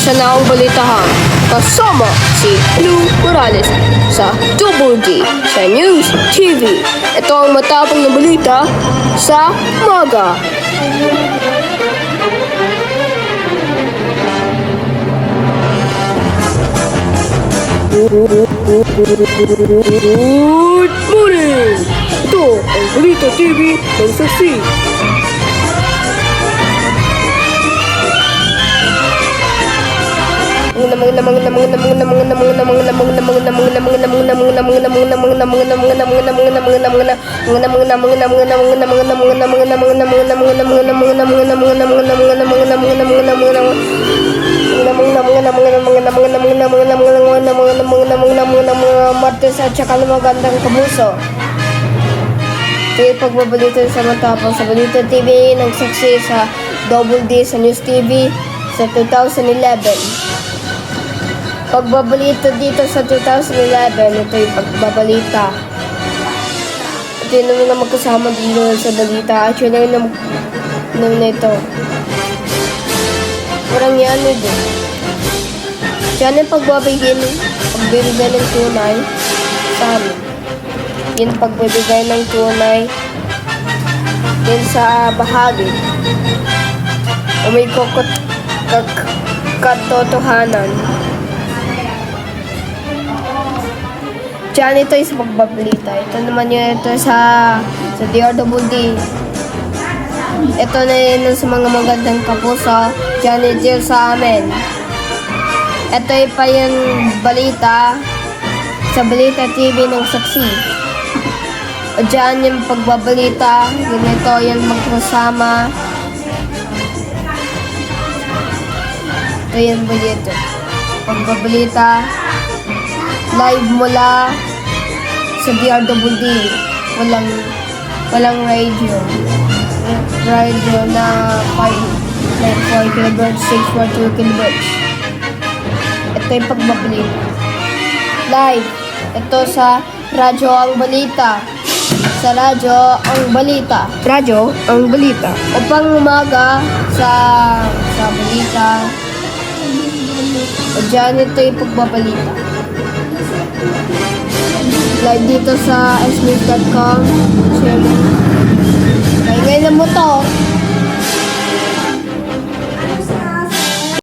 isa na akong balitahan. Kasama si Lou Morales sa Double D sa News TV. Ito ang matapang na balita sa umaga. Good morning! Ito ang Balita TV ng Saksi. Martes at saka ng magandang kabuso. Ito yung pagbabalita sa matapang sa Balita TV ng Saksi sa Double D sa News TV sa 2011. Pagbabalita dito sa 2011, ito yung pagbabalita. Ito yung naman na magkasama dito sa balita. At yun naman na ito. Parang yan ito. Diyan yung pagbibigay ng tunay sa amin. Yung pagbibigay ng tunay yun sa bahagi. O may katotohanan. Diyan ito is magbabalita. Ito naman yun ito sa DRWD. Ito na yun sa mga magandang kapuso. Diyan ito sa amin. Ito ay pa yung balita sa Balita TV ng Saksi. O diyan yung pagbabalita. Ganito yung magkasama. Ito yung balita. Pagbabalita. Live mula sa DRWD. Walang radio. Radio na 594 kHz, 642 kHz. Ito yung pagbabalita. Live. Ito sa Radyo Ang Balita. Sa Radyo Ang Balita. Radyo Ang Balita. Upang umaga sa balita. O dyan ito yung pagbabalita. Live dito sa snews.com. Share mo. Kaya ngayon na motor.